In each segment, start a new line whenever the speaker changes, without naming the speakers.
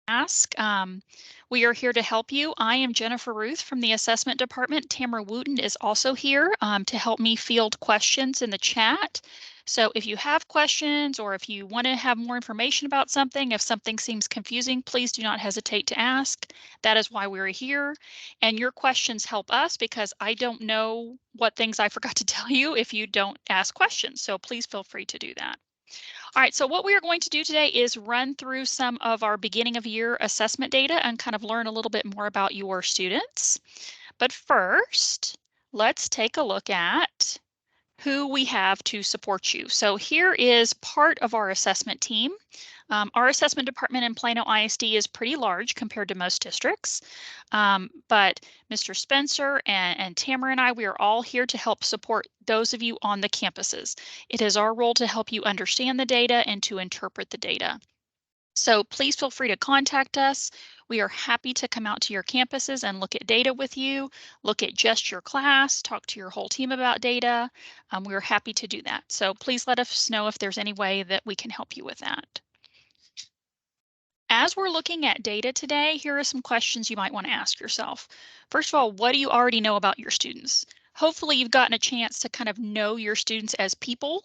ask. We are here to help you. I am Jennifer Ruth from the assessment department. Tamara Wooten is also here to help me field questions in the chat. So if you have questions or if you want to have more information about something, if something seems confusing, please do not hesitate to ask. That is why we're here. And your questions help us because I don't know what things I forgot to tell you if you don't ask questions. So please feel free to do that. All right, so what we are going to do today is run through some of our beginning of year assessment data and kind of learn a little bit more about your students. But first, let's take a look at who we have to support you. So here is part of our assessment team. Our assessment department in Plano ISD is pretty large compared to most districts, but Mr. Spencer and Tamara and I, we are all here to help support those of you on the campuses. It is our role to help you understand the data and to interpret the data. So please feel free to contact us. We are happy to come out to your campuses and look at data with you, look at just your class, talk to your whole team about data. We are happy to do that. So please let us know if there's any way that we can help you with that. As we're looking at data today, here are some questions you might want to ask yourself. First of all, what do you already know about your students? Hopefully you've gotten a chance to kind of know your students as people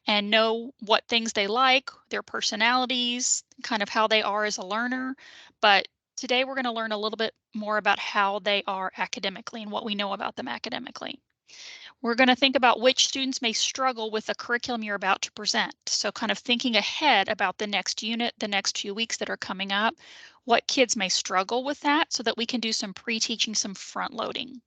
and know what things they like, their personalities, kind of how they are as a learner. But today we're going to learn a little bit more about how they are academically and what we know about them academically. We're going to think about which students may struggle with the curriculum you're about to present. So kind of thinking ahead about the next unit, the next few weeks that are coming up, what kids may struggle with that so that we can do some pre-teaching, some front loading.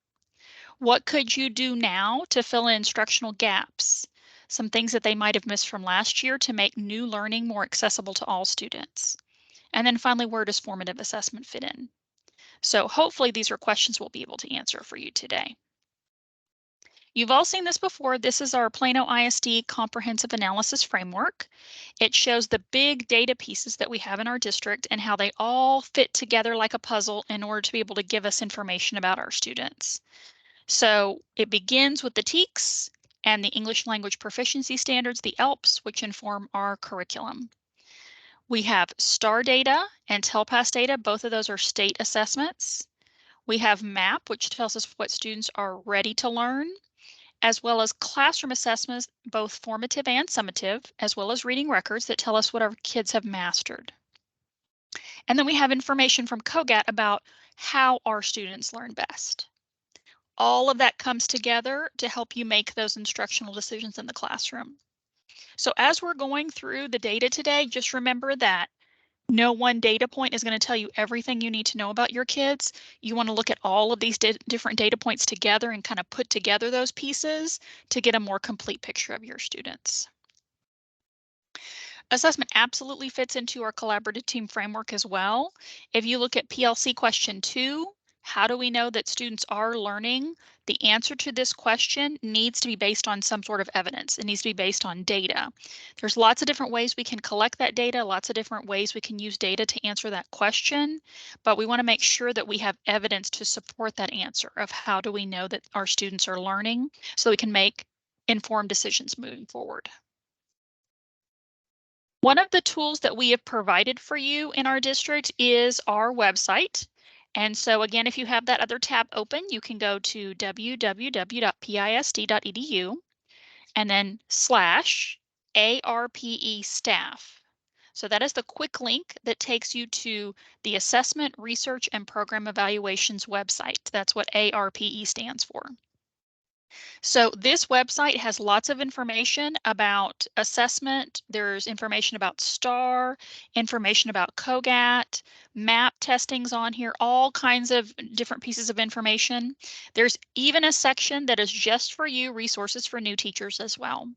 What could you do now to fill in instructional gaps? Some things that they might have missed from last year to make new learning more accessible to all students. And then finally, where does formative assessment fit in? So hopefully these are questions we'll be able to answer for you today. You've all seen this before. This is our Plano ISD Comprehensive Analysis Framework. It shows the big data pieces that we have in our district and how they all fit together like a puzzle in order to be able to give us information about our students. So it begins with the TEKS and the English Language Proficiency Standards, the ELPS, which inform our curriculum. We have STAR data and TELPAS data. Both of those are state assessments. We have MAP, which tells us what students are ready to learn, as well as classroom assessments, both formative and summative, as well as reading records that tell us what our kids have mastered. And then we have information from COGAT about how our students learn best. All of that comes together to help you make those instructional decisions in the classroom. So as we're going through the data today, just remember that no one data point is going to tell you everything you need to know about your kids. You want to look at all of these different data points together and kind of put together those pieces to get a more complete picture of your students. Assessment absolutely fits into our collaborative team framework as well. If you look at PLC question 2, how do we know that students are learning? The answer to this question needs to be based on some sort of evidence. It needs to be based on data. There's lots of different ways we can collect that data, lots of different ways we can use data to answer that question, but we want to make sure that we have evidence to support that answer of how do we know that our students are learning so we can make informed decisions moving forward. One of the tools that we have provided for you in our district is our website. And so again, if you have that other tab open, you can go to www.pisd.edu and then /ARPE staff. So that is the quick link that takes you to the Assessment, Research, and Program Evaluations website. That's what ARPE stands for. So this website has lots of information about assessment. There's information about STAR, information about COGAT, MAP testings on here, all kinds of different pieces of information. There's even a section that is just for you, resources for new teachers as well.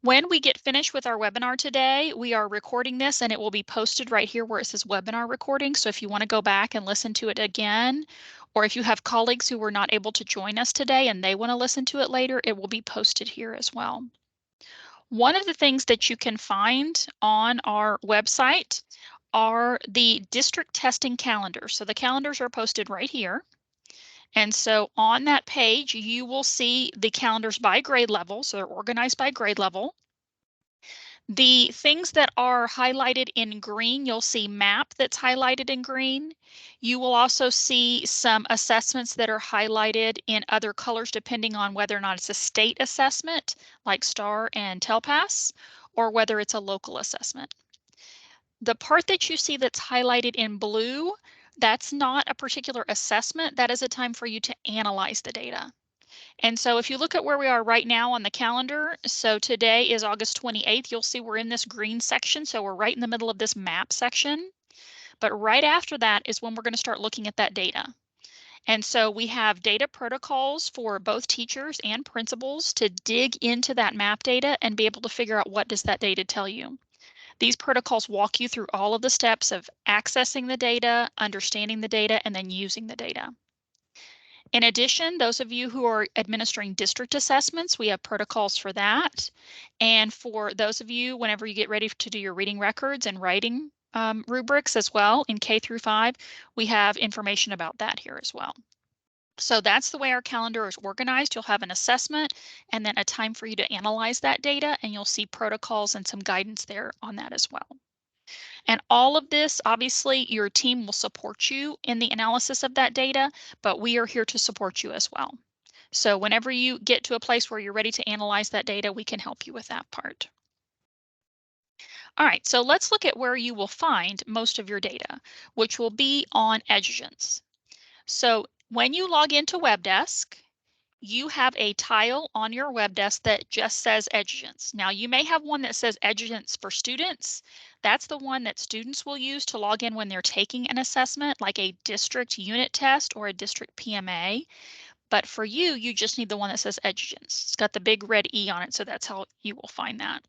When we get finished with our webinar today, we are recording this and it will be posted right here where it says webinar recording. So if you want to go back and listen to it again, or if you have colleagues who were not able to join us today and they want to listen to it later, it will be posted here as well. One of the things that you can find on our website are the district testing calendars. So the calendars are posted right here. And so on that page, you will see the calendars by grade level. So they're organized by grade level. The things that are highlighted in green, you'll see MAP that's highlighted in green. You will also see some assessments that are highlighted in other colors depending on whether or not it's a state assessment like STAR and TELPAS or whether it's a local assessment. The part that you see that's highlighted in blue, that's not a particular assessment. That is a time for you to analyze the data. And so if you look at where we are right now on the calendar, so today is August 28th, you'll see we're in this green section. So we're right in the middle of this map section. But right after that is when we're going to start looking at that data. And so we have data protocols for both teachers and principals to dig into that map data and be able to figure out what does that data tell you. These protocols walk you through all of the steps of accessing the data, understanding the data, and then using the data. In addition, those of you who are administering district assessments, we have protocols for that. And for those of you, whenever you get ready to do your reading records and writing rubrics as well in K through 5, we have information about that here as well. So that's the way our calendar is organized. You'll have an assessment and then a time for you to analyze that data, and you'll see protocols and some guidance there on that as well. And all of this, obviously, your team will support you in the analysis of that data, but we are here to support you as well. So whenever you get to a place where you're ready to analyze that data, we can help you with that part. All right, so let's look at where you will find most of your data, which will be on Edugens. So when you log into WebDesk, you have a tile on your web desk that just says Edugens. Now you may have one that says Edugens for students. That's the one that students will use to log in when they're taking an assessment like a district unit test or a district PMA. But for you, you just need the one that says Edugens. It's got the big red E on it, so that's how you will find that.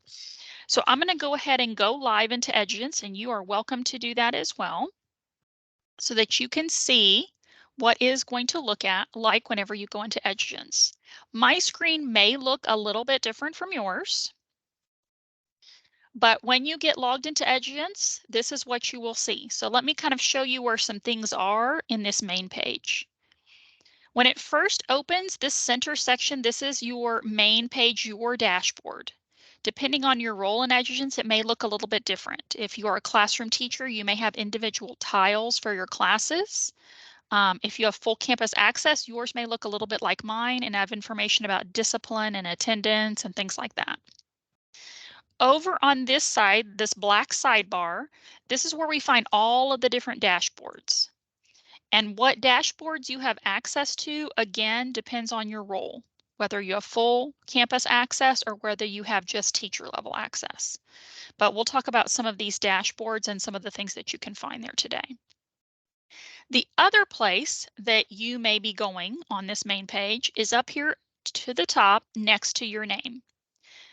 So I'm going to go ahead and go live into Edugens, and you are welcome to do that as well, so that you can see what is going to look at like whenever you go into Edugens. My screen may look a little bit different from yours, but when you get logged into Edugens, this is what you will see. So let me kind of show you where some things are in this main page. When it first opens, this center section, this is your main page, your dashboard. Depending on your role in Edugens, it may look a little bit different. If you are a classroom teacher, you may have individual tiles for your classes. If you have full campus access, yours may look a little bit like mine and have information about discipline and attendance and things like that. Over on this side, this black sidebar, this is where we find all of the different dashboards. And what dashboards you have access to, again, depends on your role, whether you have full campus access or whether you have just teacher level access. But we'll talk about some of these dashboards and some of the things that you can find there today. The other place that you may be going on this main page is up here to the top next to your name.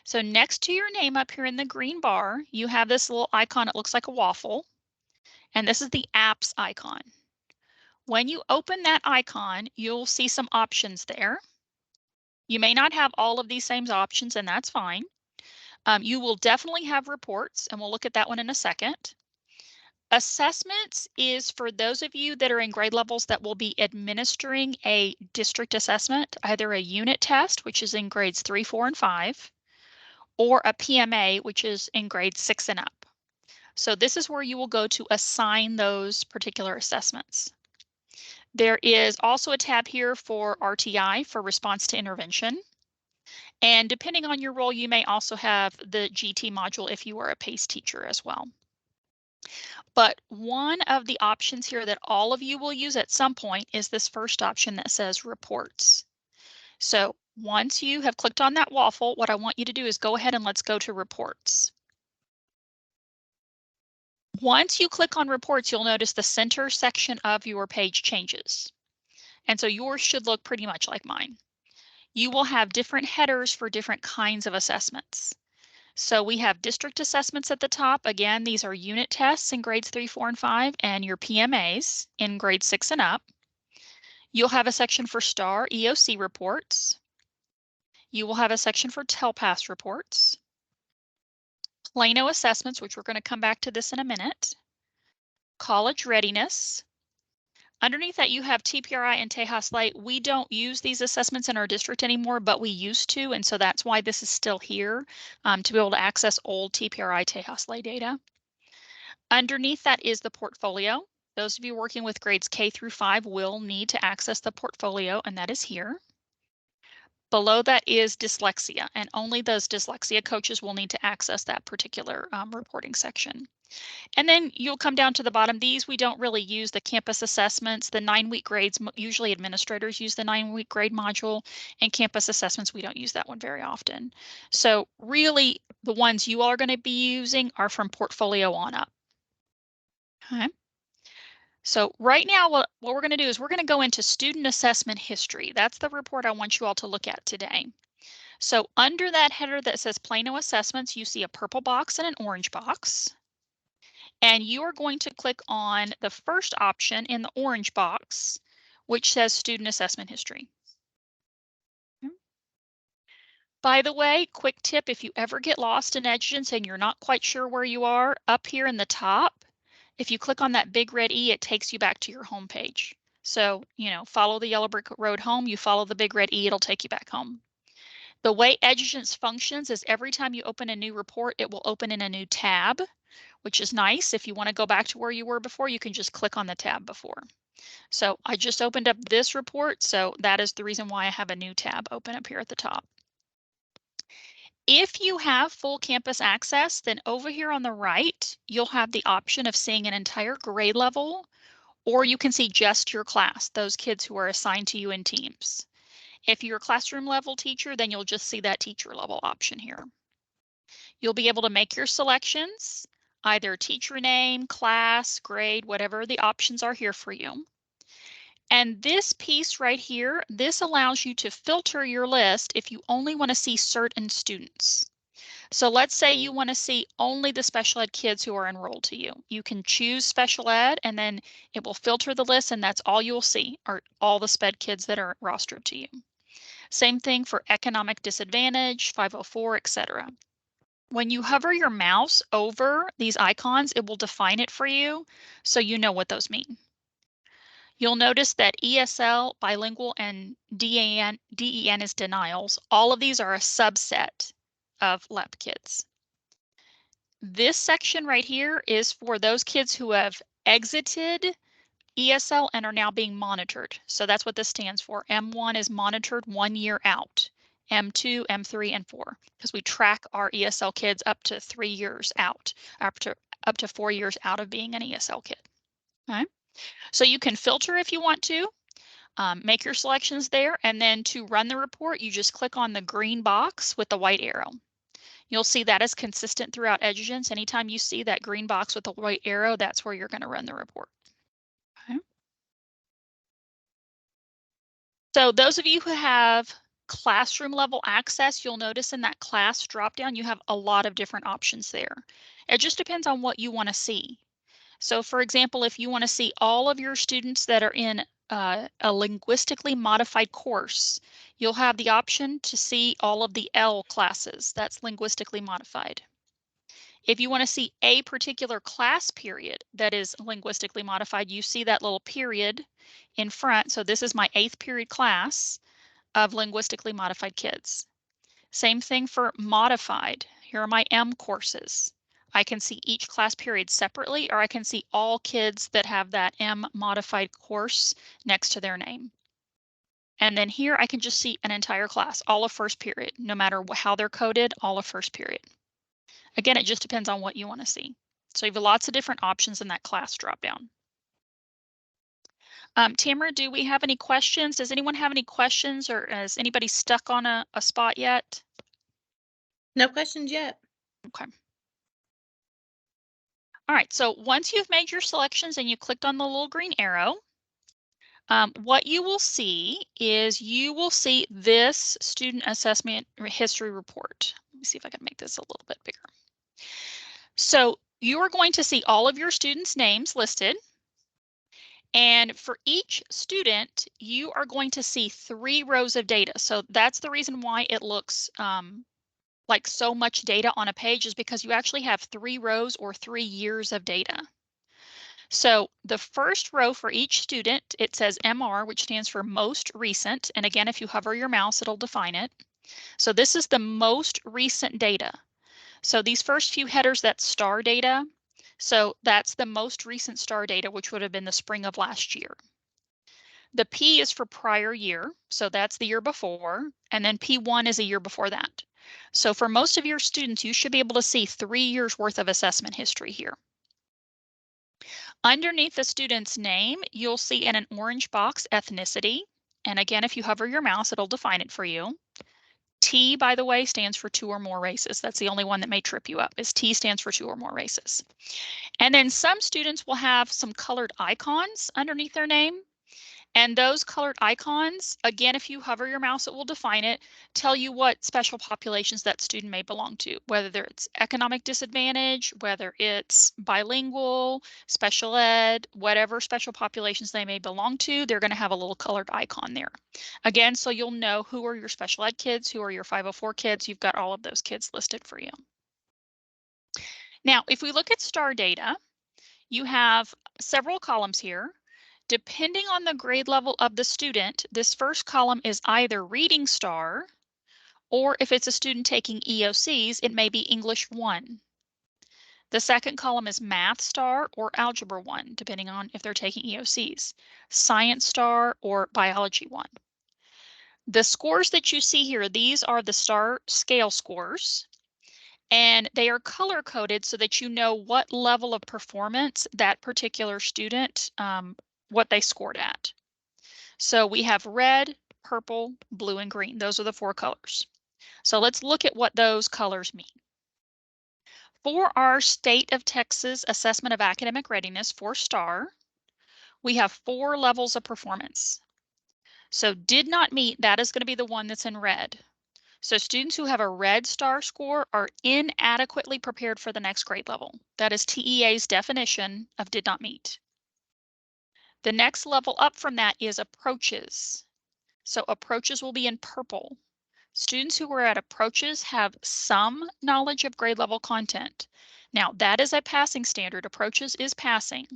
So next to your name up here in the green bar, you have this little icon. It looks like a waffle, and this is the apps icon. When you open that icon, you'll see some options there. You may not have all of these same options, and that's fine. You will definitely have reports, and we'll look at that one in a second. Assessments is for those of you that are in grade levels that will be administering a district assessment, either a unit test, which is in grades 3, 4, and 5, or a PMA, which is in grades 6 and up. So this is where you will go to assign those particular assessments. There is also a tab here for RTI, for response to intervention. And depending on your role, you may also have the GT module if you are a PACE teacher as well. But one of the options here that all of you will use at some point is this first option that says reports. So once you have clicked on that waffle, what I want you to do is go ahead and let's go to reports. Once you click on reports, you'll notice the center section of your page changes. And so yours should look pretty much like mine. You will have different headers for different kinds of assessments. So we have district assessments at the top. Again, these are unit tests in grades 3, 4, and 5, and your PMAs in grades 6 and up. You'll have a section for STAR EOC reports. You will have a section for TELPAS reports. Plano assessments, which we're going to come back to this in a minute. College readiness. Underneath that, you have TPRI and Tejas Lite. We don't use these assessments in our district anymore, but we used to, and so that's why this is still here, to be able to access old TPRI Tejas Lite data. Underneath that is the portfolio. Those of you working with grades K through 5 will need to access the portfolio, and that is here. Below that is dyslexia, and only those dyslexia coaches will need to access that particular reporting section. And then you'll come down to the bottom. These we don't really use the campus assessments, the 9-week grades. Usually administrators use the 9-week grade module, and campus assessments, we don't use that one very often. So really the ones you are going to be using are from portfolio on up. Okay. So right now, what we're going to do is we're going to go into student assessment history. That's the report I want you all to look at today. So under that header that says Plano Assessments, you see a purple box and an orange box. And you are going to click on the first option in the orange box, which says Student Assessment History. By the way, quick tip, if you ever get lost in Edgins and you're not quite sure where you are, up here in the top, if you click on that big red E, it takes you back to your home page. So, follow the yellow brick road home, you follow the big red E, it'll take you back home. The way Edgins functions is every time you open a new report, it will open in a new tab, which is nice. If you want to go back to where you were before, you can just click on the tab before. So I just opened up this report, so that is the reason why I have a new tab open up here at the top. If you have full campus access, then over here on the right, you'll have the option of seeing an entire grade level, or you can see just your class, those kids who are assigned to you in teams. If you're a classroom level teacher, then you'll just see that teacher level option here. You'll be able to make your selections, either teacher name, class, grade, whatever the options are here for you. And this piece right here, this allows you to filter your list if you only want to see certain students. So let's say you want to see only the special ed kids who are enrolled to you. You can choose special ed and then it will filter the list and that's all you'll see are all the SPED kids that are rostered to you. Same thing for economic disadvantage, 504, etc. When you hover your mouse over these icons, it will define it for you so you know what those mean. You'll notice that ESL, bilingual, and DEN is denials. All of these are a subset of LEP kids. This section right here is for those kids who have exited ESL and are now being monitored. So that's what this stands for. M1 is monitored 1 year out. M2, M3, and 4, because we track our ESL kids up to 3 years out, up to 4 years out of being an ESL kid. Okay. So you can filter if you want to, make your selections there, and then to run the report, you just click on the green box with the white arrow. You'll see that is consistent throughout Edgins. Anytime you see that green box with the white arrow, that's where you're going to run the report. Okay. So those of you who have classroom level access, you'll notice in that class dropdown, you have a lot of different options there. It just depends on what you want to see. So for example, if you want to see all of your students that are in a linguistically modified course, you'll have the option to see all of the L classes. That's linguistically modified. If you want to see a particular class period that is linguistically modified, you see that little period in front. So this is my 8th period class of linguistically modified kids. Same thing for modified. Here are my M courses. I can see each class period separately, or I can see all kids that have that M modified course next to their name. And then here I can just see an entire class, all of first period, no matter how they're coded, all of first period. Again, it just depends on what you want to see. So you have lots of different options in that class dropdown. Tamara, do we have any questions? Does anyone have any questions, or is anybody stuck on a spot yet?
No questions yet.
Okay. All right, so once you've made your selections and you clicked on the little green arrow, what you will see is you will see this student assessment history report. Let me see if I can make this a little bit bigger. So you are going to see all of your students' names listed. And for each student, you are going to see 3 rows of data. So that's the reason why it looks like so much data on a page, is because you actually have 3 rows or 3 years of data. So the first row for each student, it says MR, which stands for most recent. And again, if you hover your mouse, it'll define it. So this is the most recent data. So these first few headers, that's STAR data. So that's the most recent STAR data, which would have been the spring of last year. The P is for prior year, so that's the year before, and then P1 is a year before that. So for most of your students, you should be able to see 3 years worth of assessment history here. Underneath the student's name, you'll see in an orange box ethnicity. And again, if you hover your mouse, it'll define it for you. T, by the way, stands for 2 or more races. That's the only one that may trip you up, is T stands for 2 or more races. And then some students will have some colored icons underneath their name. And those colored icons, again, if you hover your mouse, it will define it, tell you what special populations that student may belong to, whether it's economic disadvantage, whether it's bilingual, special ed, whatever special populations they may belong to, they're going to have a little colored icon there. Again, so you'll know who are your special ed kids, who are your 504 kids. You've got all of those kids listed for you. Now, if we look at STAR data, you have several columns here. Depending on the grade level of the student, this first column is either Reading Star, or if it's a student taking EOCs, it may be English 1. The second column is Math Star or Algebra 1, depending on if they're taking EOCs, Science Star or Biology 1. The scores that you see here, these are the STAR scale scores, and they are color coded so that you know what level of performance that particular student, what they scored at. So we have red, purple, blue, and green. Those are the 4 colors. So let's look at what those colors mean. For our State of Texas Assessment of Academic Readiness for STAR, we have 4 levels of performance. So did not meet, that is going to be the one that's in red. So students who have a red STAR score are inadequately prepared for the next grade level. That is TEA's definition of did not meet. The next level up from that is approaches. So approaches will be in purple. Students who are at approaches have some knowledge of grade level content. Now that is a passing standard. Approaches is passing.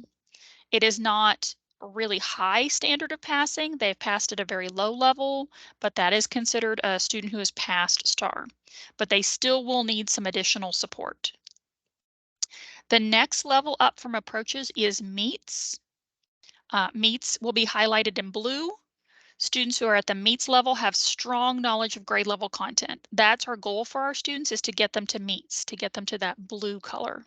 It is not a really high standard of passing. They've passed at a very low level, but that is considered a student who has passed STAR. But they still will need some additional support. The next level up from approaches is meets. Meets will be highlighted in blue. Students who are at the meets level have strong knowledge of grade level content. That's our goal for our students, is to get them to meets, to get them to that blue color.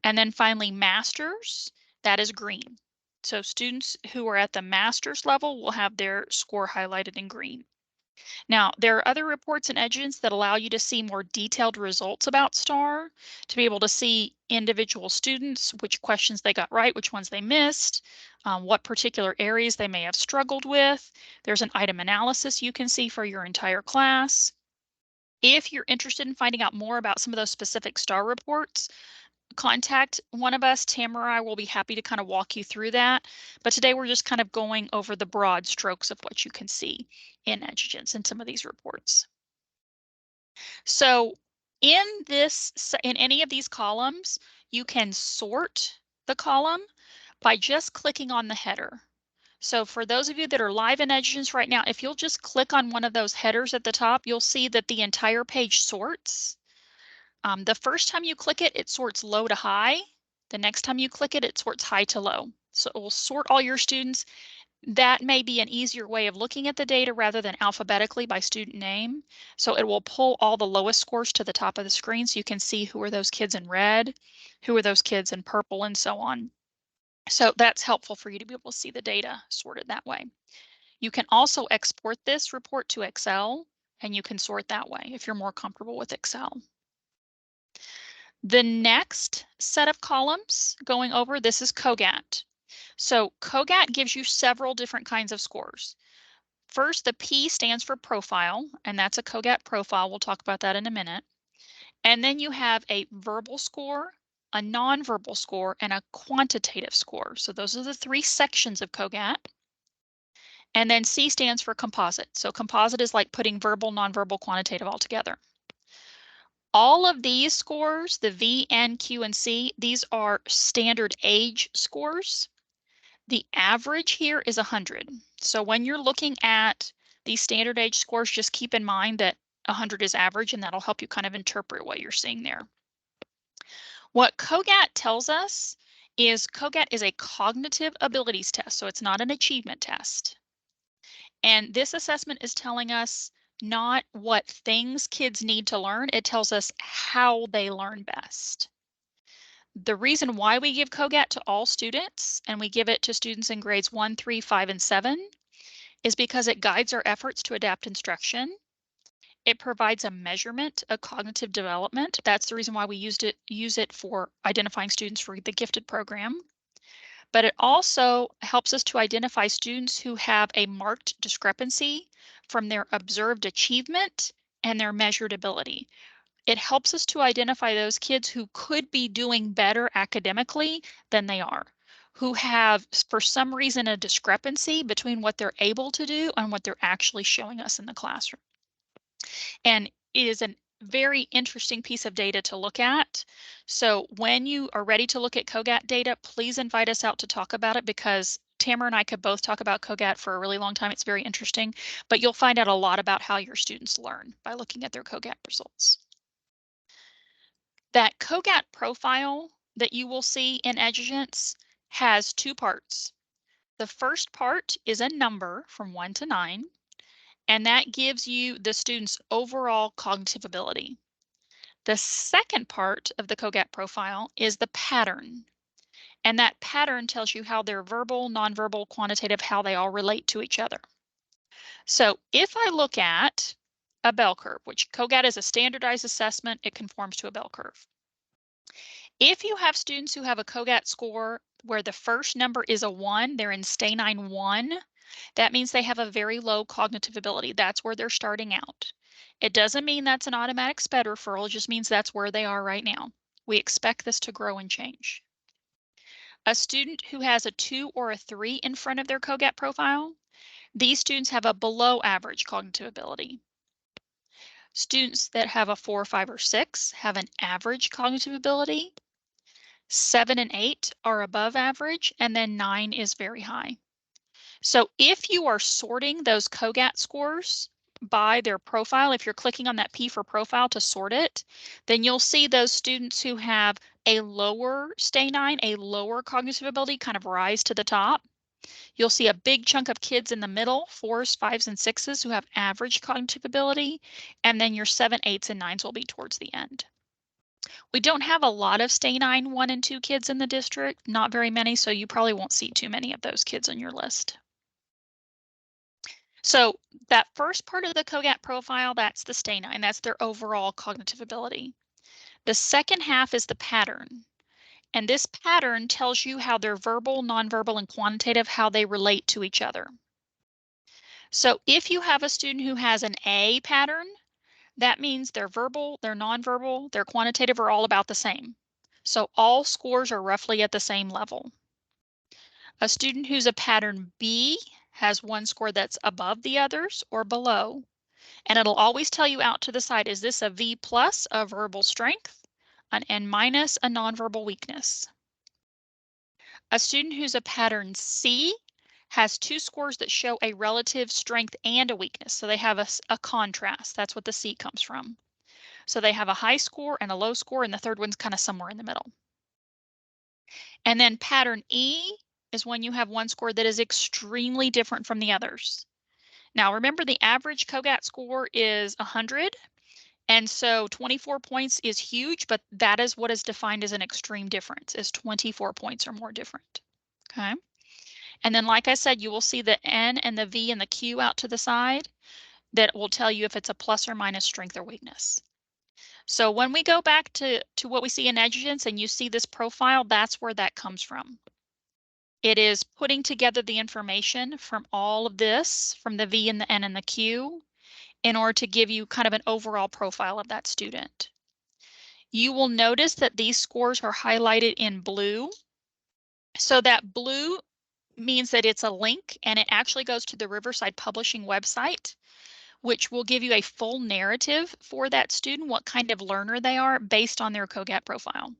And then finally, masters, that is green. So students who are at the master's level will have their score highlighted in green. Now, there are other reports and EdGens that allow you to see more detailed results about STAR, to be able to see individual students, which questions they got right, which ones they missed, what particular areas they may have struggled with. There's an item analysis you can see for your entire class. If you're interested in finding out more about some of those specific STAR reports, contact one of us. Tamara or I will be happy to kind of walk you through that. But today we're just kind of going over the broad strokes of what you can see in EdGens in some of these reports. So in any of these columns, you can sort the column by just clicking on the header. So for those of you that are live in EdGens right now, if you'll just click on one of those headers at the top, you'll see that the entire page sorts. The first time you click it, it sorts low to high. The next time you click it, it sorts high to low. So it will sort all your students. That may be an easier way of looking at the data rather than alphabetically by student name. So it will pull all the lowest scores to the top of the screen so you can see who are those kids in red, who are those kids in purple, and so on. So that's helpful for you to be able to see the data sorted that way. You can also export this report to Excel, and you can sort that way if you're more comfortable with Excel. The next set of columns going over, this is COGAT. So COGAT gives you several different kinds of scores. First, the P stands for profile, and that's a COGAT profile. We'll talk about that in a minute. And then you have a verbal score, a nonverbal score, and a quantitative score. So those are the 3 sections of COGAT. And then C stands for composite. So composite is like putting verbal, nonverbal, quantitative all together. All of these scores, the V, N, Q, and C, these are standard age scores. The average here is 100. So when you're looking at these standard age scores, just keep in mind that 100 is average, and that'll help you kind of interpret what you're seeing there. What COGAT tells us is COGAT is a cognitive abilities test, so it's not an achievement test. And this assessment is telling us not what things kids need to learn, it tells us how they learn best. The reason why we give COGAT to all students, and we give it to students in grades 1, 3, 5, and 7, is because it guides our efforts to adapt instruction. It provides a measurement of cognitive development. That's the reason why we use it for identifying students for the gifted program. But it also helps us to identify students who have a marked discrepancy from their observed achievement and their measured ability. It helps us to identify those kids who could be doing better academically than they are, who have, for some reason, a discrepancy between what they're able to do and what they're actually showing us in the classroom. And it is a very interesting piece of data to look at. So when you are ready to look at COGAT data, please invite us out to talk about it, because Tamara and I could both talk about COGAT for a really long time. It's very interesting, but you'll find out a lot about how your students learn by looking at their COGAT results. That COGAT profile that you will see in Edugence has two parts. The first part is a number from 1 to 9. And that gives you the student's overall cognitive ability. The second part of the COGAT profile is the pattern. And that pattern tells you how their verbal, nonverbal, quantitative, how they all relate to each other. So if I look at a bell curve, which COGAT is a standardized assessment, it conforms to a bell curve. If you have students who have a COGAT score where the first number is a 1, they're in STAY-9 1, that means they have a very low cognitive ability. That's where they're starting out. It doesn't mean that's an automatic SPED referral, it just means that's where they are right now. We expect this to grow and change. A student who has a 2 or a 3 in front of their COGAT profile, these students have a below average cognitive ability. Students that have a 4, 5, or 6 have an average cognitive ability. 7 and 8 are above average, and then 9 is very high. So if you are sorting those COGAT scores by their profile, if you're clicking on that P for profile to sort it, then you'll see those students who have a lower STAY-9, a lower cognitive ability kind of rise to the top. You'll see a big chunk of kids in the middle, 4s, 5s, and 6s who have average cognitive ability, and then your 7, 8s, and 9s will be towards the end. We don't have a lot of STAY-9 1 and 2 kids in the district, not very many, so you probably won't see too many of those kids on your list. So that first part of the COGAT profile, that's the STAY-9, that's their overall cognitive ability. The second half is the pattern. And this pattern tells you how their verbal, nonverbal, and quantitative, how they relate to each other. So if you have a student who has an A pattern, that means their verbal, their nonverbal, their quantitative are all about the same. So all scores are roughly at the same level. A student who's a pattern B has one score that's above the others or below. And it'll always tell you out to the side, is this a V plus, a verbal strength, an N minus, a nonverbal weakness? A student who's a pattern C has two scores that show a relative strength and a weakness. So they have a contrast. That's what the C comes from. So they have a high score and a low score, and the third one's kind of somewhere in the middle. And then pattern E is when you have one score that is extremely different from the others. Now remember, the average COGAT score is 100. And so 24 points is huge, but that is what is defined as an extreme difference, is 24 points or more different. Okay. And then, like I said, you will see the N and the V and the Q out to the side that will tell you if it's a plus or minus strength or weakness. So when we go back to what we see in Edugence and you see this profile, that's where that comes from. It is putting together the information from all of this, from the V and the N and the Q, in order to give you kind of an overall profile of that student. You will notice that these scores are highlighted in blue. So that blue means that it's a link, and it actually goes to the Riverside Publishing website, which will give you a full narrative for that student, what kind of learner they are based on their COGAT profile.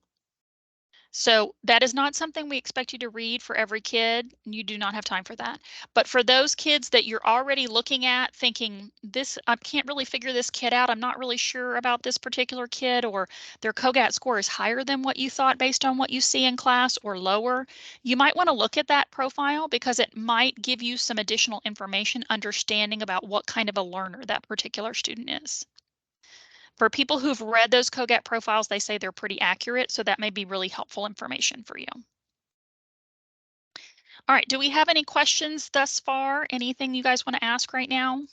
So that is not something we expect you to read for every kid. You do not have time for that. But for those kids that you're already looking at thinking, this, I can't really figure this kid out. I'm not really sure about this particular kid, or their COGAT score is higher than what you thought based on what you see in class or lower. You might want to look at that profile because it might give you some additional information, understanding about what kind of a learner that particular student is. For people who've read those COGAT profiles, they say they're pretty accurate, so that may be really helpful information for you. All right, do we have any questions thus far? Anything you guys want to ask right now?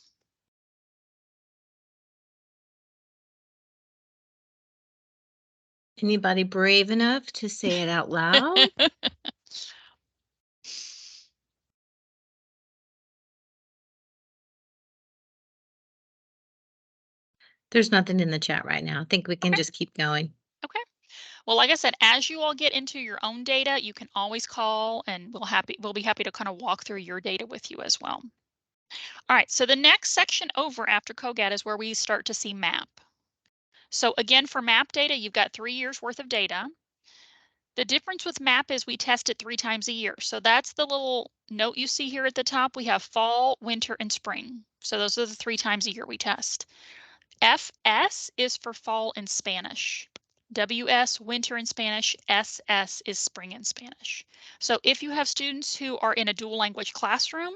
Anybody brave enough to say it out loud? There's nothing in the chat right now. I think we can
Okay.
just keep going.
Okay. Well, like I said, as you all get into your own data, you can always call and we'll be happy to kind of walk through your data with you as well. All right, so the next section over after COGAT is where we start to see MAP. So again, for MAP data, you've got 3 years worth of data. The difference with MAP is we test it 3 times a year. So that's the little note you see here at the top. We have fall, winter, and spring. So those are the 3 times a year we test. FS is for fall in Spanish. WS, winter in Spanish. SS is spring in Spanish. So if you have students who are in a dual language classroom,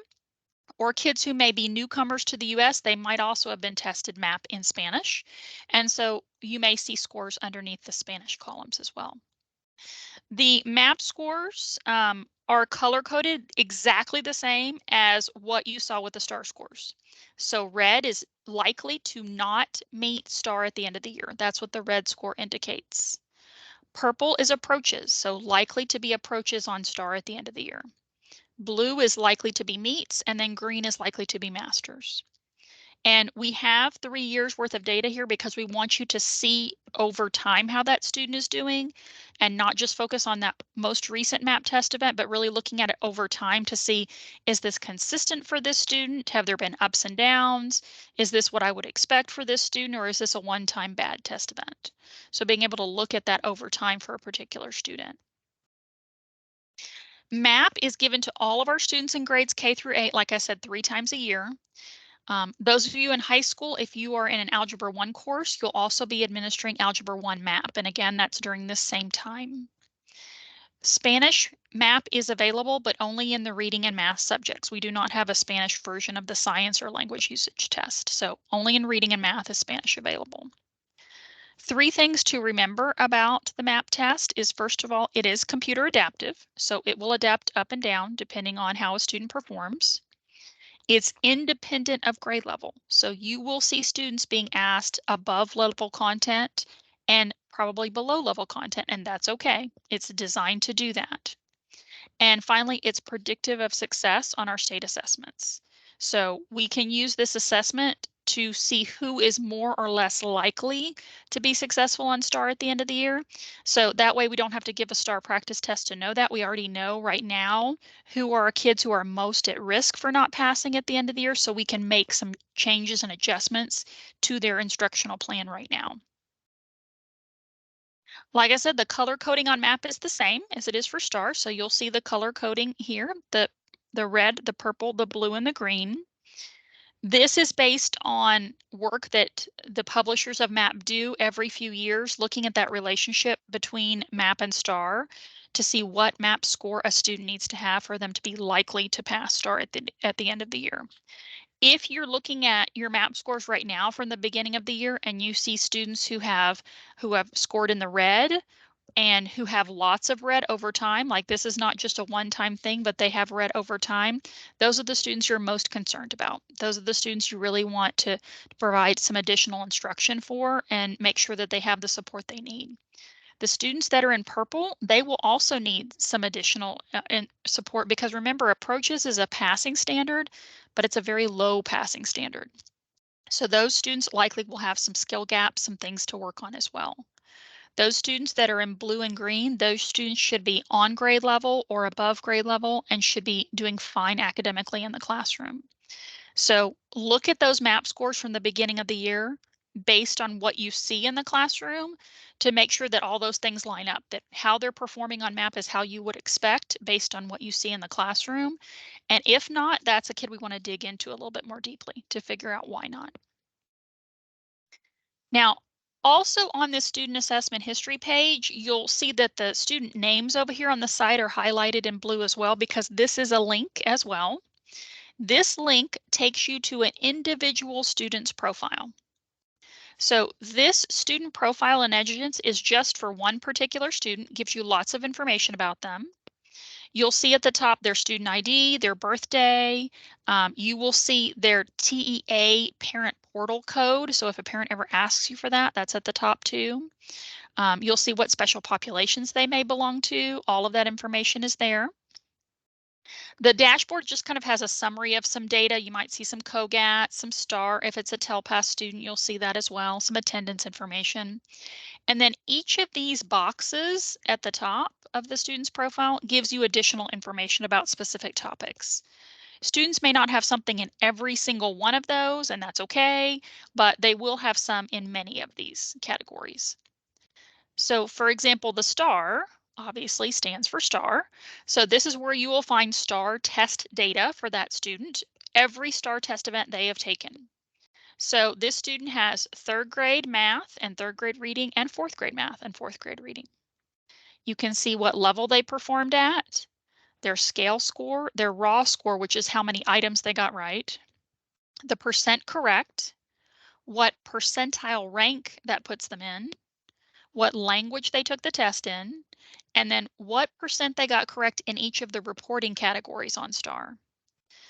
or kids who may be newcomers to the US, they might also have been tested MAP in Spanish. And so you may see scores underneath the Spanish columns as well. The MAP scores are color coded exactly the same as what you saw with the STAR scores. So red is likely to not meet STAR at the end of the year. That's what the red score indicates. Purple is approaches, so likely to be approaches on STAR at the end of the year. Blue is likely to be meets, and then green is likely to be masters. And we have 3 years worth of data here because we want you to see over time how that student is doing and not just focus on that most recent MAP test event, but really looking at it over time to see, is this consistent for this student? Have there been ups and downs? Is this what I would expect for this student, or is this a one-time bad test event? So being able to look at that over time for a particular student. MAP is given to all of our students in grades K through 8, like I said, 3 times a year. Those of you in high school, if you are in an Algebra 1 course, you'll also be administering Algebra 1 MAP. And again, that's during this same time. Spanish MAP is available, but only in the reading and math subjects. We do not have a Spanish version of the science or language usage test. So only in reading and math is Spanish available. 3 things to remember about the MAP test is, first of all, it is computer adaptive. So it will adapt up and down depending on how a student performs. It's independent of grade level. So you will see students being asked above level content and probably below level content, and that's okay. It's designed to do that. And finally, it's predictive of success on our state assessments. So we can use this assessment to see who is more or less likely to be successful on STAR at the end of the year. So that way we don't have to give a STAR practice test to know that. We already know right now who are kids who are most at risk for not passing at the end of the year, so we can make some changes and adjustments to their instructional plan right now. Like I said, the color coding on MAP is the same as it is for STAR. So you'll see the color coding here, the red, the purple, the blue, and the green. This is based on work that the publishers of MAP do every few years, looking at that relationship between MAP and STAR to see what MAP score a student needs to have for them to be likely to pass STAR at the end of the year. If you're looking at your MAP scores right now from the beginning of the year and you see students who have scored in the red and who have lots of red over time, like this is not just a one-time thing, but they have red over time, those are the students you're most concerned about. Those are the students you really want to provide some additional instruction for and make sure that they have the support they need. The students that are in purple, they will also need some additional support because remember, approaches is a passing standard, but it's a very low passing standard. So those students likely will have some skill gaps, some things to work on as well. Those students that are in blue and green, those students should be on grade level or above grade level and should be doing fine academically in the classroom. So look at those MAP scores from the beginning of the year based on what you see in the classroom to make sure that all those things line up, that how they're performing on MAP is how you would expect based on what you see in the classroom. And if not, that's a kid we want to dig into a little bit more deeply to figure out why not. Now, also on this student assessment history page, you'll see that the student names over here on the side are highlighted in blue as well, because this is a link as well. This link takes you to an individual student's profile. So this student profile in Edgerton's is just for one particular student, gives you lots of information about them. You'll see at the top their student ID, their birthday. You will see their TEA parent portal code. So if a parent ever asks you for that, that's at the top too. You'll see what special populations they may belong to. All of that information is there. The dashboard just kind of has a summary of some data. You might see some COGAT, some STAR. If it's a TELPAS student, you'll see that as well, some attendance information. And then each of these boxes at the top of the student's profile gives you additional information about specific topics. Students may not have something in every single one of those, and that's okay, but they will have some in many of these categories. So for example, the STAR obviously stands for STAR. So this is where you will find STAR test data for that student, every STAR test event they have taken. So this student has third grade math and third grade reading and fourth grade math and fourth grade reading. You can see what level they performed at, their scale score, their raw score, which is how many items they got right, the percent correct, what percentile rank that puts them in, what language they took the test in, and then what percent they got correct in each of the reporting categories on STAR.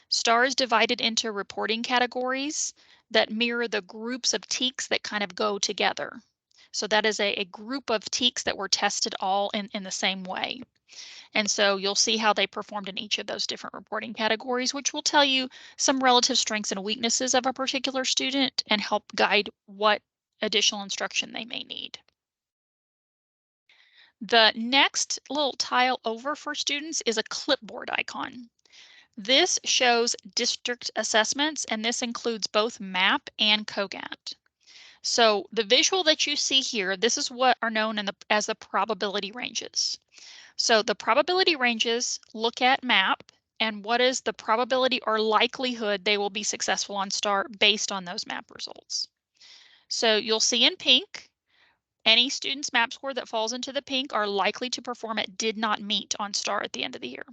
STAR is divided into reporting categories that mirror the groups of TEKS that kind of go together. So that is a group of TEKS that were tested all in the same way. And so you'll see how they performed in each of those different reporting categories, which will tell you some relative strengths and weaknesses of a particular student and help guide what additional instruction they may need. The next little tile over for students is a clipboard icon. This shows district assessments, and this includes both MAP and COGAT. So the visual that you see here, this is what are known as the probability ranges. So the probability ranges look at MAP and what is the probability or likelihood they will be successful on STAR based on those MAP results. So you'll see in pink, any student's MAP score that falls into the pink are likely to perform at did not meet on STAR at the end of the year.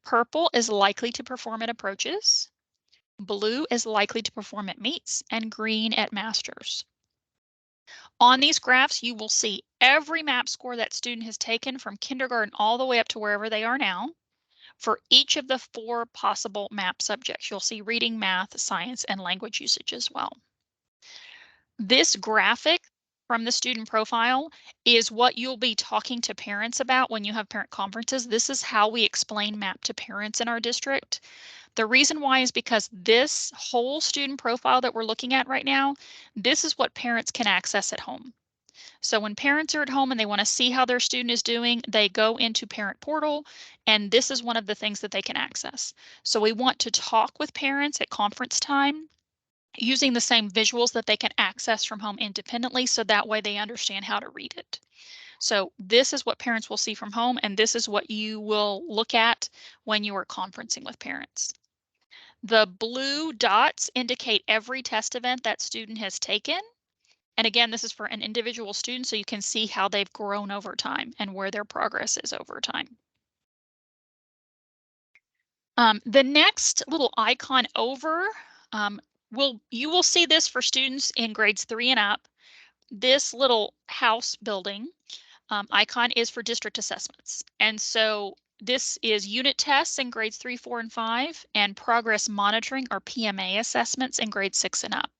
Purple is likely to perform at approaches. Blue is likely to perform at meets, and green at masters. On these graphs, you will see every MAP score that student has taken from kindergarten all the way up to wherever they are now for each of the 4 possible MAP subjects. You'll see reading, math, science, and language usage as well. This graphic from the student profile is what you'll be talking to parents about when you have parent conferences. This is how we explain MAP to parents in our district. The reason why is because this whole student profile that we're looking at right now, this is what parents can access at home. So when parents are at home and they want to see how their student is doing, they go into Parent Portal, and this is one of the things that they can access. So we want to talk with parents at conference time using the same visuals that they can access from home independently, so that way they understand how to read it. So this is what parents will see from home, and this is what you will look at when you are conferencing with parents. The blue dots indicate every test event that student has taken. And again, this is for an individual student, so you can see how they've grown over time and where their progress is over time. The next little icon over, you will see this for students in grades 3 and up. This little house building icon is for district assessments. And so this is unit tests in grades 3, 4, and 5, and progress monitoring or PMA assessments in grades 6 and up.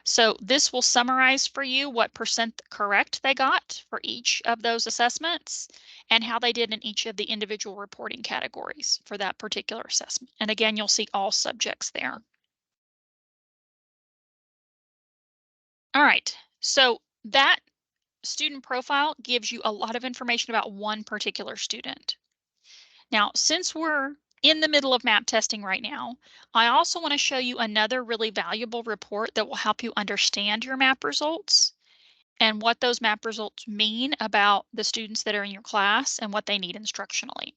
So this will summarize for you what percent correct they got for each of those assessments and how they did in each of the individual reporting categories for that particular assessment. And again, you'll see all subjects there. All right, so that student profile gives you a lot of information about one particular student. Now, since we're in the middle of map testing right now, I also want to show you another really valuable report that will help you understand your map results and what those map results mean about the students that are in your class and what they need instructionally.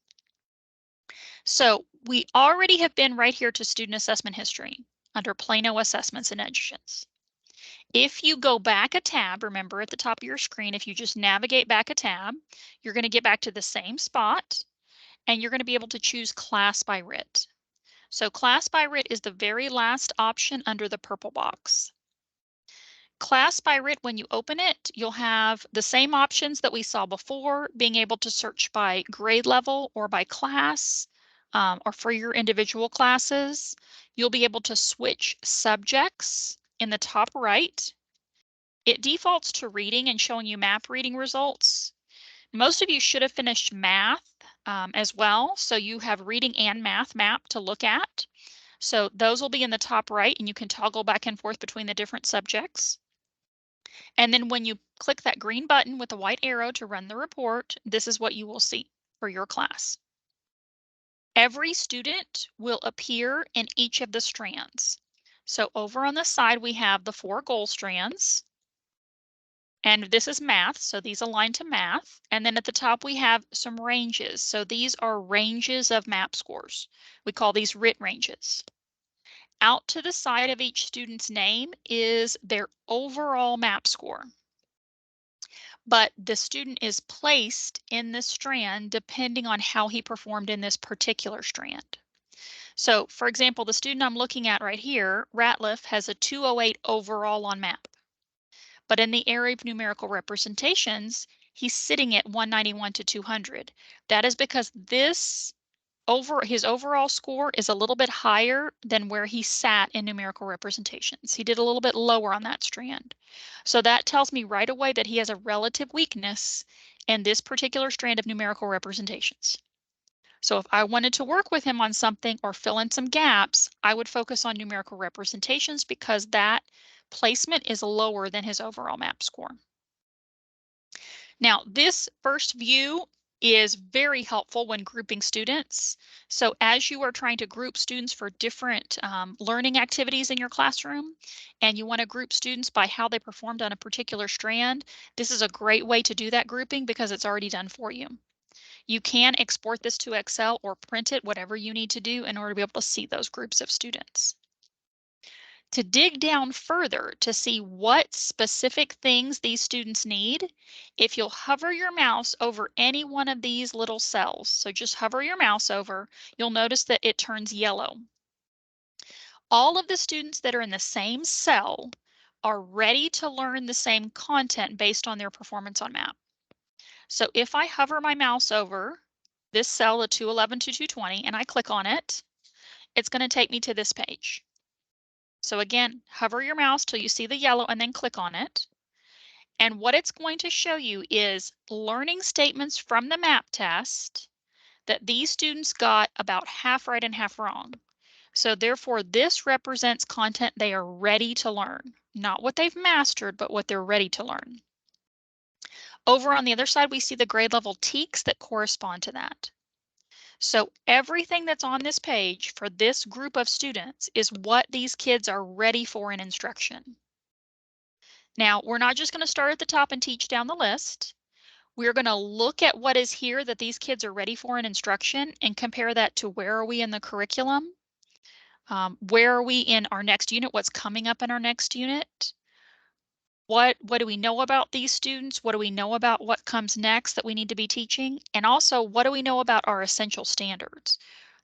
So we already have been right here to student assessment history under Plano Assessments and Educations. If you go back a tab, remember at the top of your screen, if you just navigate back a tab, you're going to get back to the same spot and you're going to be able to choose class by writ. So class by writ is the very last option under the purple box. Class by writ, when you open it, you'll have the same options that we saw before, being able to search by grade level or by class, or for your individual classes. You'll be able to switch subjects in the top right. It defaults to reading and showing you map reading results. Most of you should have finished math as well, so you have reading and math map to look at. So those will be in the top right, and you can toggle back and forth between the different subjects. And then when you click that green button with the white arrow to run the report, this is what you will see for your class. Every student will appear in each of the strands. So over on the side, we have the 4 goal strands. And this is math, so these align to math. And then at the top, we have some ranges. So these are ranges of map scores. We call these RIT ranges. Out to the side of each student's name is their overall map score. But the student is placed in this strand depending on how he performed in this particular strand. So for example, the student I'm looking at right here, Ratliff, has a 208 overall on map. But in the area of numerical representations, he's sitting at 191 to 200. That is because his overall score is a little bit higher than where he sat in numerical representations. He did a little bit lower on that strand. So that tells me right away that he has a relative weakness in this particular strand of numerical representations. So if I wanted to work with him on something or fill in some gaps, I would focus on numerical representations because that placement is lower than his overall map score. Now, this first view is very helpful when grouping students. So as you are trying to group students for different learning activities in your classroom, and you want to group students by how they performed on a particular strand, this is a great way to do that grouping because it's already done for you. You can export this to Excel or print it, whatever you need to do in order to be able to see those groups of students. To dig down further to see what specific things these students need, if you'll hover your mouse over any one of these little cells, so just hover your mouse over, you'll notice that it turns yellow. All of the students that are in the same cell are ready to learn the same content based on their performance on map. So if I hover my mouse over this cell, the 211 to 220, and I click on it, it's going to take me to this page. So again, hover your mouse till you see the yellow and then click on it. And what it's going to show you is learning statements from the map test that these students got about half right and half wrong. So therefore, this represents content they are ready to learn, not what they've mastered, but what they're ready to learn. Over on the other side, we see the grade level TEKS that correspond to that. So everything that's on this page for this group of students is what these kids are ready for in instruction. Now, we're not just going to start at the top and teach down the list. We're going to look at what is here that these kids are ready for in instruction and compare that to where are we in the curriculum? Where are we in our next unit? What's coming up in our next unit? What do we know about these students? What do we know about what comes next that we need to be teaching? And also, what do we know about our essential standards?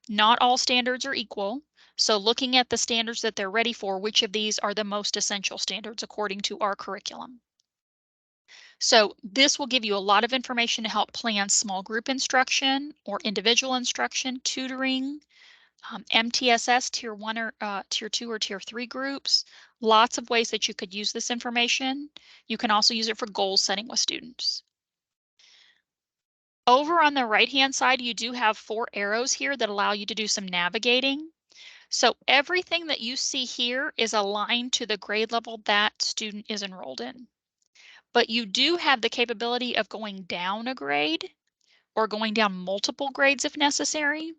Not all standards are equal. So looking at the standards that they're ready for, which of these are the most essential standards according to our curriculum? So this will give you a lot of information to help plan small group instruction or individual instruction, tutoring, MTSS tier 1 or tier 2 or tier 3 groups. Lots of ways that you could use this information. You can also use it for goal setting with students. Over on the right-hand side, you do have 4 arrows here that allow you to do some navigating. So everything that you see here is aligned to the grade level that student is enrolled in. But you do have the capability of going down a grade or going down multiple grades if necessary.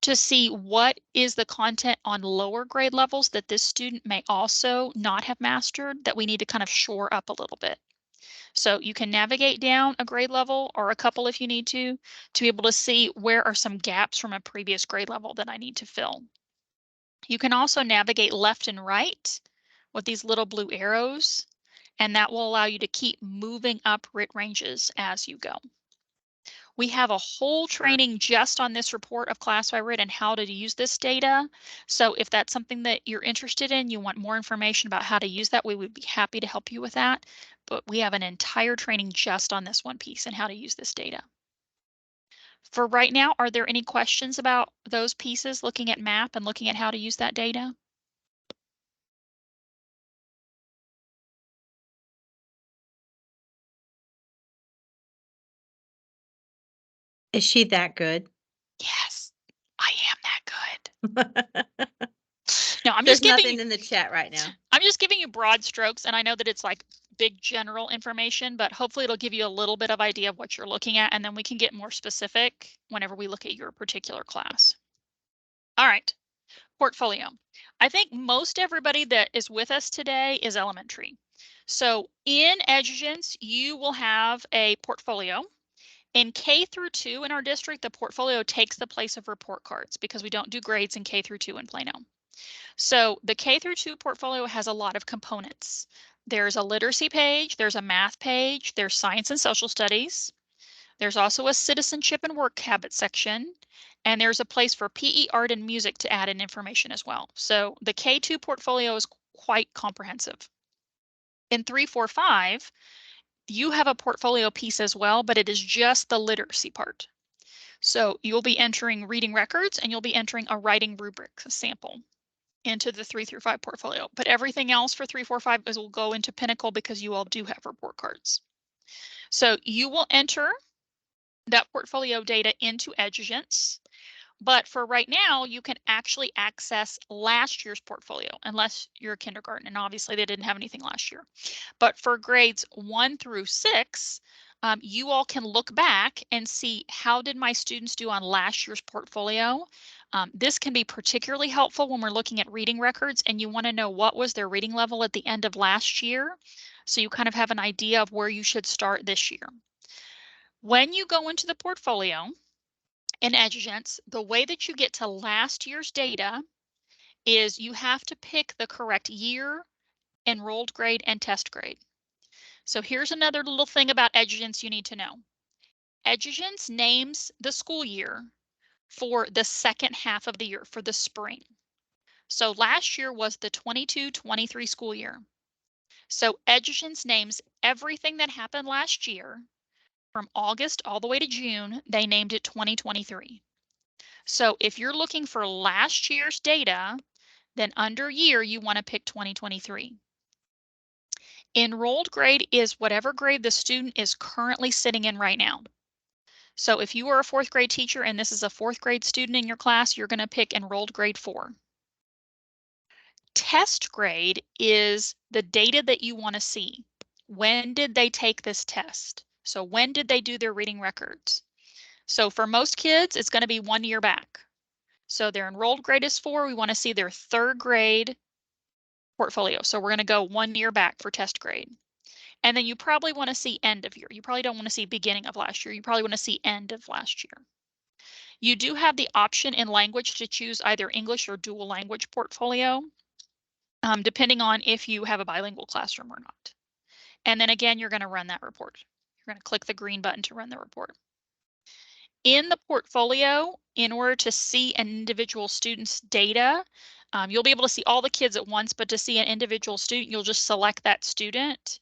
to see what is the content on lower grade levels that this student may also not have mastered that we need to kind of shore up a little bit. So you can navigate down a grade level or a couple if you need to be able to see where are some gaps from a previous grade level that I need to fill. You can also navigate left and right with these little blue arrows, and that will allow you to keep moving up RIT ranges as you go. We have a whole training just on this report of class by RIT and how to use this data. So if that's something that you're interested in, you want more information about how to use that, we would be happy to help you with that. But we have an entire training just on this one piece and how to use this data. For right now, are there any questions about those pieces, looking at MAP and looking at how to use that data?
Is she that good?
Yes, I am that good. No,
There's nothing in the chat right now.
I'm just giving you broad strokes, and I know that it's like big general information, but hopefully it'll give you a little bit of idea of what you're looking at, and then we can get more specific whenever we look at your particular class. All right, portfolio. I think most everybody that is with us today is elementary. So in EduGence, you will have a portfolio. In K through 2 in our district, the portfolio takes the place of report cards because we don't do grades in K through 2 in Plano. So the K through 2 portfolio has a lot of components. There's a literacy page, there's a math page, there's science and social studies. There's also a citizenship and work habit section, and there's a place for PE, art, and music to add in information as well. So the K2 portfolio is quite comprehensive. In 345, you have a portfolio piece as well, but it is just the literacy part. So you'll be entering reading records and you'll be entering a writing rubric sample into the 3 through 5 portfolio, but everything else for 3, 4, 5 will go into Pinnacle because you all do have report cards. So you will enter that portfolio data into EduGence, but for right now, you can actually access last year's portfolio unless you're a kindergarten, and obviously they didn't have anything last year. But for grades 1 through 6, you all can look back and see how did my students do on last year's portfolio. This can be particularly helpful when we're looking at reading records and you want to know what was their reading level at the end of last year. So you kind of have an idea of where you should start this year. When you go into the portfolio in EduGence, the way that you get to last year's data is you have to pick the correct year, enrolled grade, and test grade. So here's another little thing about EduGence you need to know. EduGence names the school year for the second half of the year, for the spring. So last year was the 22-23 school year. So EduGence names everything that happened last year from August all the way to June, they named it 2023. So if you're looking for last year's data, then under year, you want to pick 2023. Enrolled grade is whatever grade the student is currently sitting in right now. So if you are a 4th grade teacher and this is a 4th grade student in your class, you're going to pick enrolled grade 4. Test grade is the data that you want to see. When did they take this test? So when did they do their reading records? So for most kids, it's going to be 1 year back. So their enrolled grade is 4. We want to see their 3rd grade portfolio. So we're going to go 1 year back for test grade. And then you probably want to see end of year. You probably don't want to see beginning of last year. You probably want to see end of last year. You do have the option in language to choose either English or dual language portfolio, depending on if you have a bilingual classroom or not. And then again, you're going to run that report. You're going to click the green button to run the report. In the portfolio, in order to see an individual student's data, you'll be able to see all the kids at once, but to see an individual student, you'll just select that student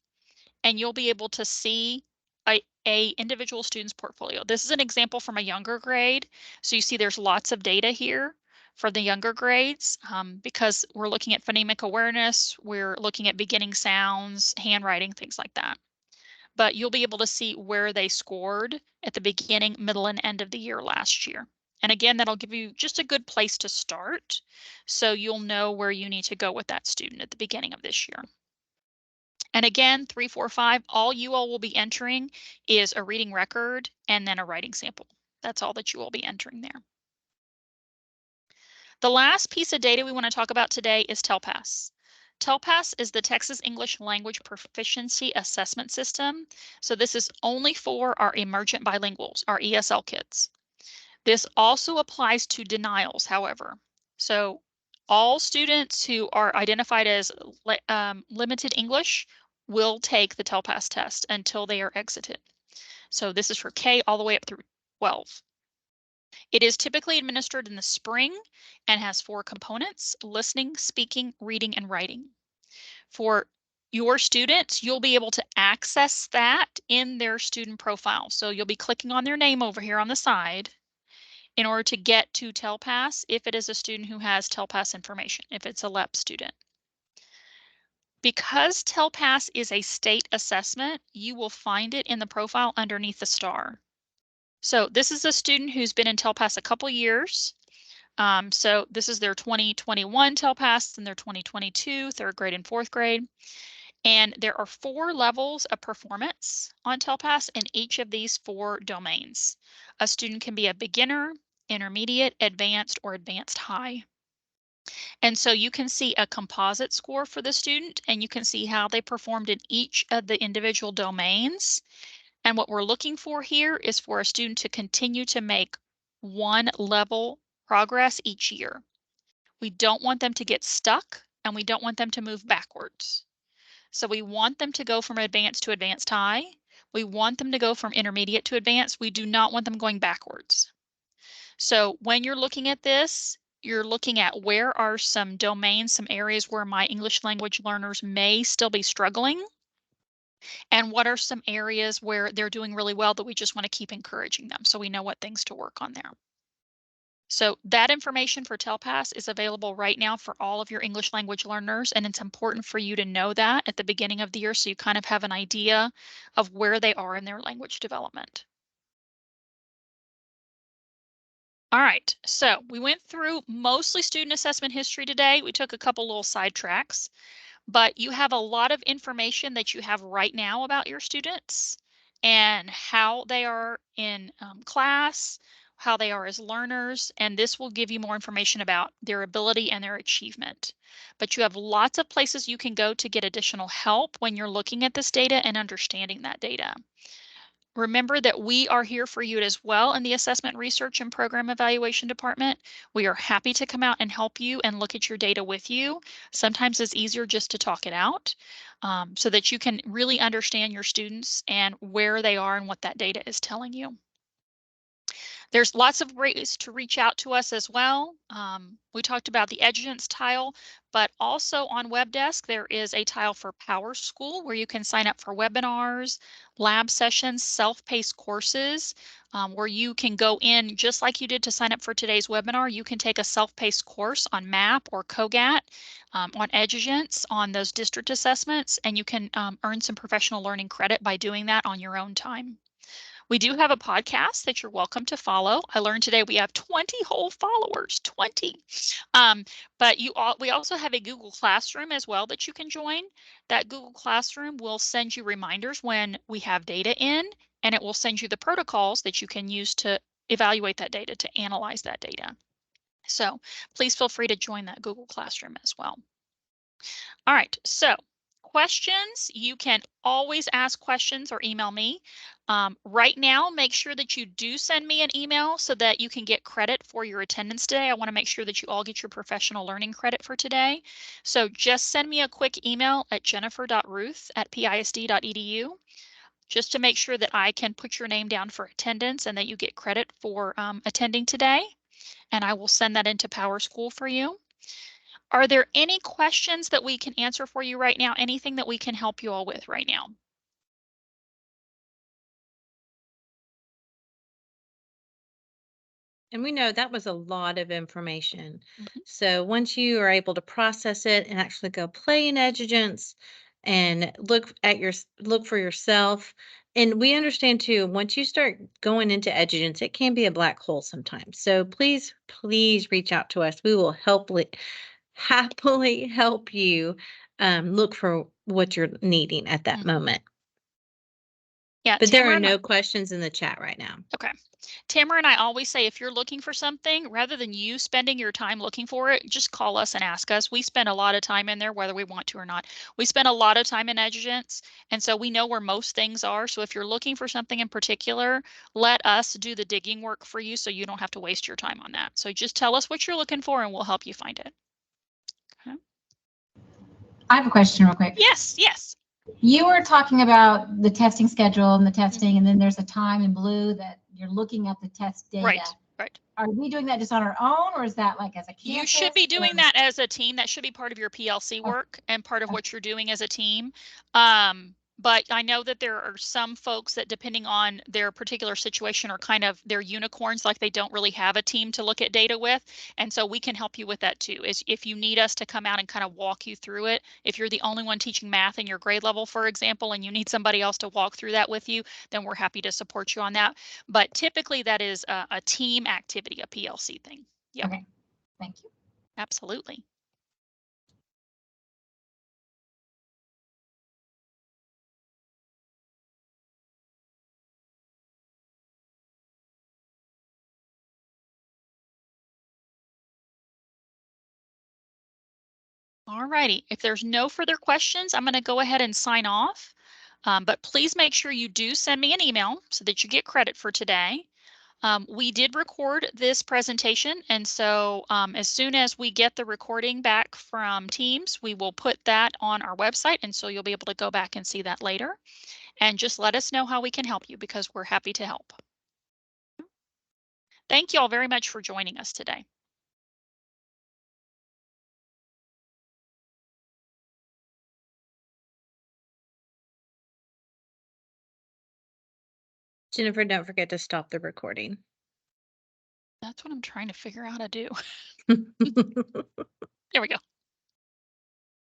and you'll be able to see a individual student's portfolio. This is an example from a younger grade. So you see there's lots of data here for the younger grades because we're looking at phonemic awareness, we're looking at beginning sounds, handwriting, things like that. But you'll be able to see where they scored at the beginning, middle, and end of the year last year. And again, that'll give you just a good place to start. So you'll know where you need to go with that student at the beginning of this year. And again, 3, 4, 5, all you all will be entering is a reading record and then a writing sample. That's all that you will be entering there. The last piece of data we want to talk about today is TELPAS. TELPAS is the Texas English Language Proficiency Assessment System. So this is only for our emergent bilinguals, our ESL kids. This also applies to denials, however. So all students who are identified as limited English will take the TELPAS test until they are exited. So this is for K all the way up through 12. It is typically administered in the spring and has 4 components: listening, speaking, reading, and writing. For your students, you'll be able to access that in their student profile. So you'll be clicking on their name over here on the side in order to get to TELPAS if it is a student who has TELPAS information, if it's a LEP student. Because TELPAS is a state assessment, you will find it in the profile underneath the star. So this is a student who's been in TELPAS a couple years. So this is their 2021 TELPAS and their 2022 third grade and fourth grade. And there are 4 levels of performance on TELPAS in each of these 4 domains. A student can be a beginner, intermediate, advanced, or advanced high. And so you can see a composite score for the student, and you can see how they performed in each of the individual domains. And what we're looking for here is for a student to continue to make 1 level progress each year. We don't want them to get stuck, and we don't want them to move backwards. So we want them to go from advanced to advanced high. We want them to go from intermediate to advanced. We do not want them going backwards. So when you're looking at this, you're looking at where are some domains, some areas where my English language learners may still be struggling, and what are some areas where they're doing really well that we just want to keep encouraging them so we know what things to work on there. So that information for TELPAS is available right now for all of your English language learners, and it's important for you to know that at the beginning of the year so you kind of have an idea of where they are in their language development. All right, so we went through mostly student assessment history today. We took a couple little sidetracks, but you have a lot of information that you have right now about your students and how they are in class, how they are as learners, and this will give you more information about their ability and their achievement. But you have lots of places you can go to get additional help when you're looking at this data and understanding that data. Remember that we are here for you as well in the Assessment Research and Program Evaluation Department. We are happy to come out and help you and look at your data with you. Sometimes it's easier just to talk it out so that you can really understand your students and where they are and what that data is telling you. There's lots of ways to reach out to us as well. We talked about the Edugents tile, but also on WebDesk, there is a tile for PowerSchool where you can sign up for webinars, lab sessions, self-paced courses, where you can go in just like you did to sign up for today's webinar. You can take a self-paced course on MAP or COGAT, on Edugents, on those district assessments, and you can earn some professional learning credit by doing that on your own time. We do have a podcast that you're welcome to follow. I learned today we have 20 whole followers, 20. But we also have a Google Classroom as well that you can join. That Google Classroom will send you reminders when we have data in, and it will send you the protocols that you can use to evaluate that data, to analyze that data. So please feel free to join that Google Classroom as well. All right, so questions, you can always ask questions or email me. Right now, make sure that you do send me an email so that you can get credit for your attendance today. I want to make sure that you all get your professional learning credit for today. So just send me a quick email at jennifer.ruth@pisd.edu just to make sure that I can put your name down for attendance and that you get credit for attending today. And I will send that into PowerSchool for you. Are there any questions that we can answer for you right now? Anything that we can help you all with right now?
And we know that was a lot of information.
Mhm.
So once you are able to process it and actually go play in Edugents and look for yourself. And we understand too, once you start going into Edugents, it can be a black hole sometimes. So please reach out to us. We will happily help you look for what you're needing at that
Mhm.
moment.
Yeah,
But there
Tamara
are
and I,
no questions in the chat right now.
okay. Tamara and I always say if you're looking for something, rather than you spending your time looking for it, just call us and ask us. We spend a lot of time in there, whether we want to or not. We spend a lot of time in Edugents, and so we know where most things are. So if you're looking for something in particular, let us do the digging work for you so you don't have to waste your time on that. So just tell us what you're looking for and we'll help you find it. Okay.
I have a question real quick.
Yes, yes.
You were talking about the testing schedule and the testing, and then there's a time in blue that you're looking at the test data.
Right, right.
Are we doing that just on our own, or is that like as a campus?
You should be doing that as a team. That should be part of your PLC
Okay.
work and part of
Okay.
what you're doing as a team. But I know that there are some folks that, depending on their particular situation, are kind of they're unicorns, like they don't really have a team to look at data with. And so we can help you with that too. Is if you need us to come out and kind of walk you through it. If you're the only one teaching math in your grade level, for example, and you need somebody else to walk through that with you, then we're happy to support you on that. But typically that is a team activity, a PLC thing. Yep.
Okay, thank you.
Absolutely. All righty. If there's no further questions, I'm going to go ahead and sign off. But please make sure you do send me an email so that you get credit for today. We did record this presentation, and so as soon as we get the recording back from Teams, we will put that on our website, and so you'll be able to go back and see that later. And just let us know how we can help you, because we're happy to help. Thank you all very much for joining us today.
Jennifer, don't forget to stop the recording.
That's what I'm trying to figure out how to do. There we go.